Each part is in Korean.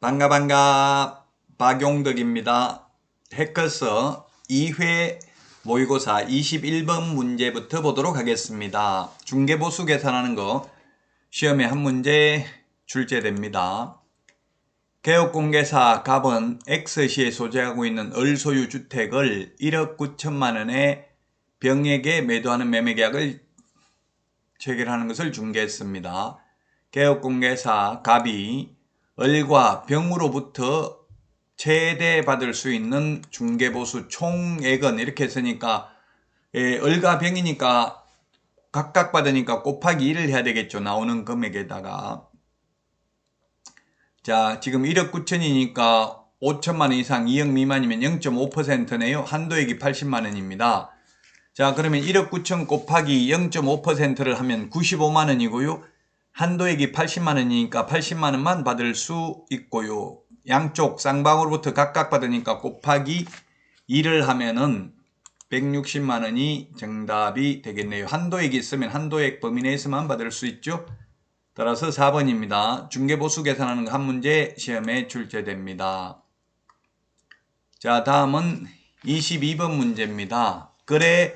반가 박용덕입니다. 해커서 2회 모의고사 21번 문제부터 보도록 하겠습니다. 중개보수 계산하는 거 시험에 한 문제 출제됩니다. 개업공개사 갑은 X시에 소재하고 있는 을소유 주택을 1억 9천만 원에 병에게 매도하는 매매계약을 체결하는 것을 중개했습니다. 개업공개사 갑이 을과 병으로부터 최대 받을 수 있는 중개보수 총액은 이렇게 했으니까 을과 병이니까 각각 받으니까 곱하기 1을 해야 되겠죠. 나오는 금액에다가. 자, 지금 1억 9천이니까 5천만 원 이상 2억 미만이면 0.5%네요. 한도액이 80만 원입니다. 자, 그러면 1억 9천 곱하기 0.5%를 하면 95만 원이고요. 한도액이 80만 원이니까 80만 원만 받을 수 있고요. 양쪽 쌍방으로부터 각각 받으니까 곱하기 2를 하면은 160만 원이 정답이 되겠네요. 한도액이 있으면 한도액 범위 내에서만 받을 수 있죠. 따라서 4번입니다. 중개보수 계산하는 거 한 문제 시험에 출제됩니다. 자, 다음은 22번 문제입니다. 거래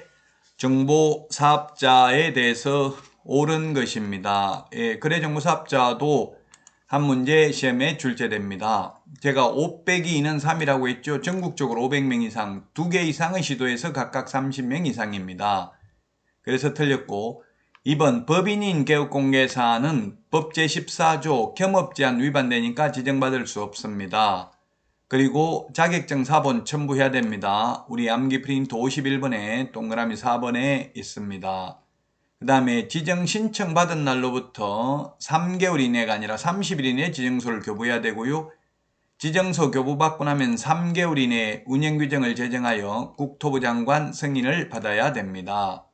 정보 사업자에 대해서 옳은 것입니다. 거래정보 사업자도 한 문제 시험에 출제됩니다. 제가 5 빼기 2는 3이라고 했죠. 전국적으로 500명 이상, 2개 이상의 시도에서 각각 30명 이상입니다. 그래서 틀렸고, 2번 법인인 개업공개사는 법 제14조 겸업제한 위반되니까 지정받을 수 없습니다. 그리고 자격증 4번 첨부해야 됩니다. 우리 암기 프린트 51번에 동그라미 4번에 있습니다. 그 다음에 지정 신청 받은 날로부터 3개월 이내가 아니라 30일 이내에 지정서를 교부해야 되고요. 지정서 교부받고 나면 3개월 이내에 운영규정을 제정하여 국토부 장관 승인을 받아야 됩니다.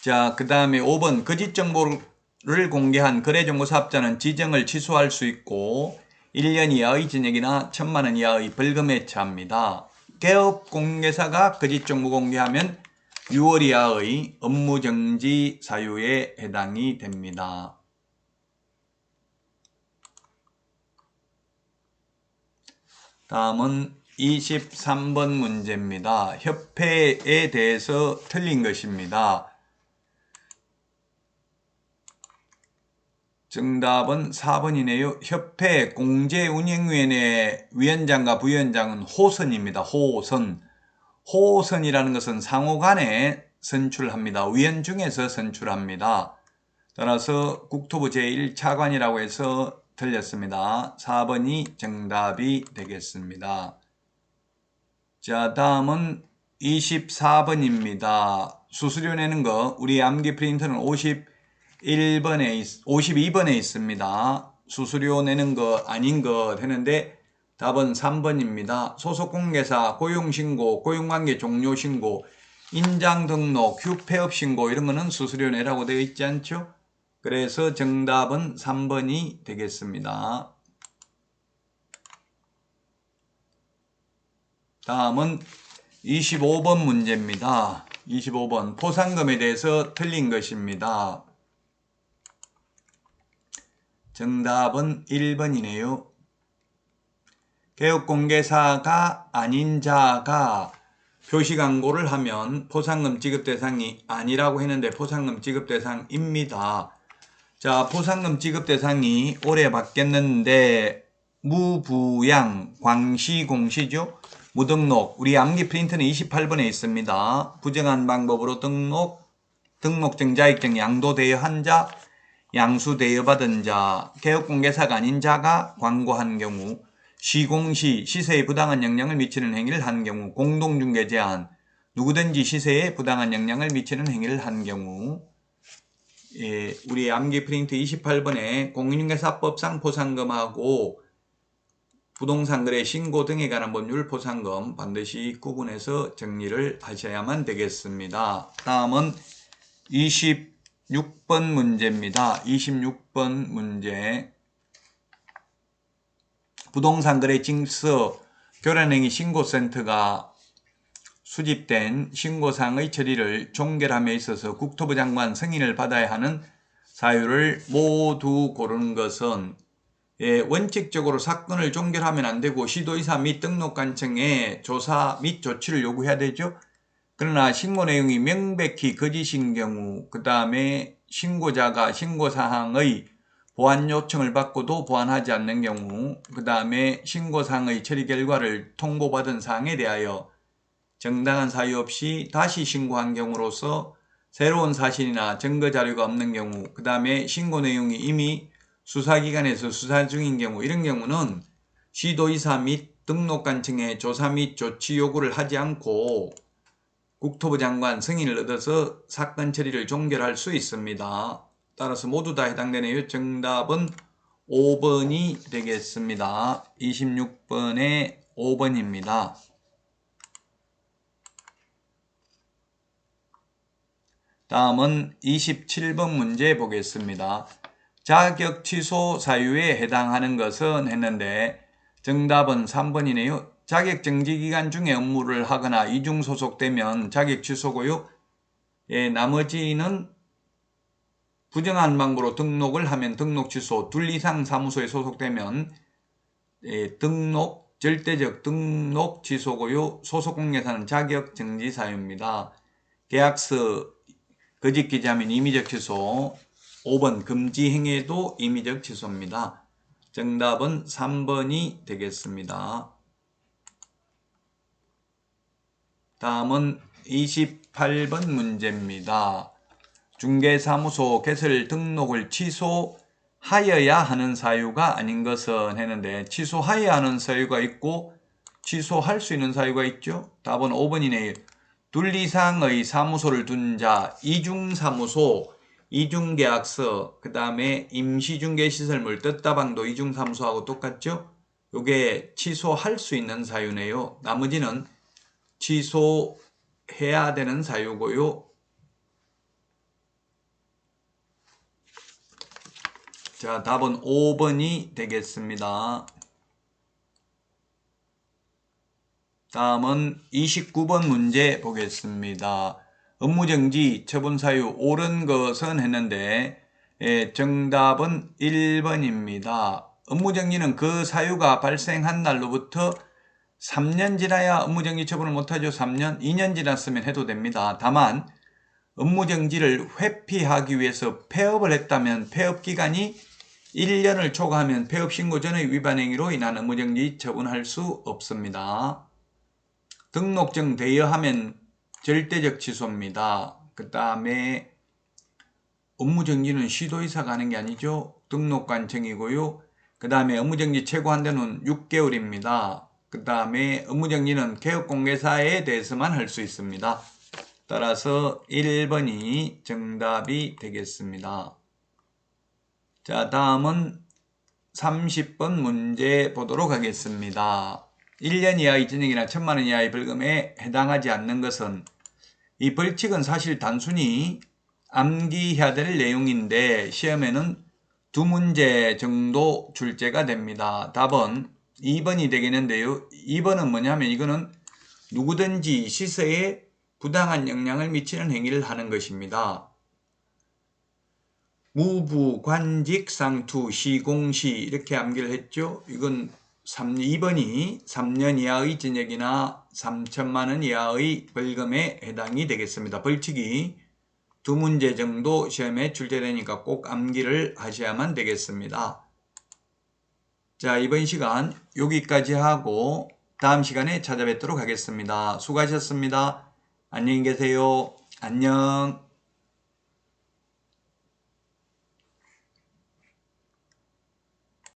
자, 그 다음에 5번 거짓 정보를 공개한 거래정보 사업자는 지정을 취소할 수 있고 1년 이하의 징역이나 1,000만 원 이하의 벌금에 처합니다. 개업공개사가 거짓 정보 공개하면 6월 이하의 업무정지 사유에 해당이 됩니다. 다음은 23번 문제입니다. 협회에 대해서 틀린 것입니다. 정답은 4번이네요. 협회 공제운영위원회 위원장과 부위원장은 호선입니다. 호선. 호선이라는 것은 상호간에 선출합니다. 위원 중에서 선출합니다. 따라서 국토부 제1차관이라고 해서 틀렸습니다. 4번이 정답이 되겠습니다. 자, 다음은 24번입니다. 수수료 내는 거 우리 암기 프린터는 52번에 있습니다. 수수료 내는 거 아닌 거 되는데 답은 3번입니다. 소속공개사, 고용신고, 고용관계 종료신고, 인장등록, 휴폐업신고 이런 거는 수수료 내라고 되어 있지 않죠? 그래서 정답은 3번이 되겠습니다. 다음은 25번 문제입니다. 25번 포상금에 대해서 틀린 것입니다. 정답은 1번이네요. 개업공개사가 아닌 자가 표시광고를 하면 포상금 지급 대상이 아니라고 했는데 포상금 지급 대상입니다. 자, 포상금 지급 대상이 올해 바뀌었는데 무부양, 광시공시죠. 무등록, 우리 암기 프린트는 28번에 있습니다. 부정한 방법으로 등록증, 자격증 양도대여한 자, 양수대여받은 자, 개업공개사가 아닌 자가 광고한 경우, 시공시, 시세에 부당한 영향을 미치는 행위를 한 경우, 공동중개 제한, 누구든지 시세에 부당한 영향을 미치는 행위를 한 경우, 우리 암기 프린트 28번에 공인중개사법상 포상금하고 부동산 거래 신고 등에 관한 법률 포상금 반드시 구분해서 정리를 하셔야만 되겠습니다. 다음은 26번 문제입니다. 26번 문제. 부동산 거래 징수 교란행위 신고센터가 수집된 신고사항의 처리를 종결함에 있어서 국토부 장관 승인을 받아야 하는 사유를 모두 고르는 것은 원칙적으로 사건을 종결하면 안 되고 시도의사 및 등록관청에 조사 및 조치를 요구해야 되죠. 그러나 신고 내용이 명백히 거짓인 경우, 그 다음에 신고자가 신고사항의 보완 요청을 받고도 보완하지 않는 경우, 그 다음에 신고사항의 처리 결과를 통보받은 사항에 대하여 정당한 사유 없이 다시 신고한 경우로서 새로운 사실이나 증거 자료가 없는 경우, 그 다음에 신고 내용이 이미 수사기관에서 수사 중인 경우, 이런 경우는 시도의사 및 등록관청에 조사 및 조치 요구를 하지 않고 국토부 장관 승인을 얻어서 사건 처리를 종결할 수 있습니다. 따라서 모두 다 해당되네요. 정답은 5번이 되겠습니다. 26번에 5번입니다. 다음은 27번 문제 보겠습니다. 자격 취소 사유에 해당하는 것은 했는데 정답은 3번이네요. 자격 정지 기간 중에 업무를 하거나 이중 소속되면 자격 취소고요. 나머지는 부정한 방법으로 등록을 하면 등록 취소, 둘 이상 사무소에 소속되면 절대적 등록 취소고요. 소속 공개사는 자격 정지 사유입니다. 계약서 거짓 기재하면 임의적 취소, 5번 금지 행위도 임의적 취소입니다. 정답은 3번이 되겠습니다. 다음은 28번 문제입니다. 중개사무소 개설 등록을 취소하여야 하는 사유가 아닌 것은 했는데 취소하여야 하는 사유가 있고 취소할 수 있는 사유가 있죠. 답은 5번이네요. 둘 이상의 사무소를 둔 자, 이중사무소, 이중계약서, 그 다음에 임시중개시설물, 떴다방도 이중사무소하고 똑같죠? 요게 취소할 수 있는 사유네요. 나머지는 취소해야 되는 사유고요. 자, 답은 5번이 되겠습니다. 다음은 29번 문제 보겠습니다. 업무정지, 처분사유 옳은 것은 했는데 정답은 1번입니다. 업무정지는 그 사유가 발생한 날로부터 3년 지나야 업무정지 처분을 못하죠. 3년, 2년 지났으면 해도 됩니다. 다만 업무정지를 회피하기 위해서 폐업을 했다면 폐업기간이 1년을 초과하면 폐업신고 전의 위반행위로 인한 업무정지 처분할 수 없습니다. 등록증 대여하면 절대적 취소입니다. 그 다음에 업무정지는 시도의사가 하는 게 아니죠. 등록관청이고요. 그 다음에 업무정지 최고 한도는 6개월입니다. 그 다음에 업무정지는 개업공개사에 대해서만 할 수 있습니다. 따라서 1번이 정답이 되겠습니다. 자, 다음은 30번 문제 보도록 하겠습니다. 1년 이하의 징역이나 1,000만 원 이하의 벌금에 해당하지 않는 것은, 이 벌칙은 사실 단순히 암기해야 될 내용인데 시험에는 2문제 정도 출제가 됩니다. 답은 2번이 되겠는데요. 2번은 뭐냐면 이거는 누구든지 시세에 부당한 영향을 미치는 행위를 하는 것입니다. 무부, 관직, 상투, 시공시 이렇게 암기를 했죠. 이건 2번이 3년 이하의 징역이나 3천만 원 이하의 벌금에 해당이 되겠습니다. 벌칙이 2문제 정도 시험에 출제되니까 꼭 암기를 하셔야만 되겠습니다. 자, 이번 시간 여기까지 하고 다음 시간에 찾아뵙도록 하겠습니다. 수고하셨습니다. 안녕히 계세요. 안녕.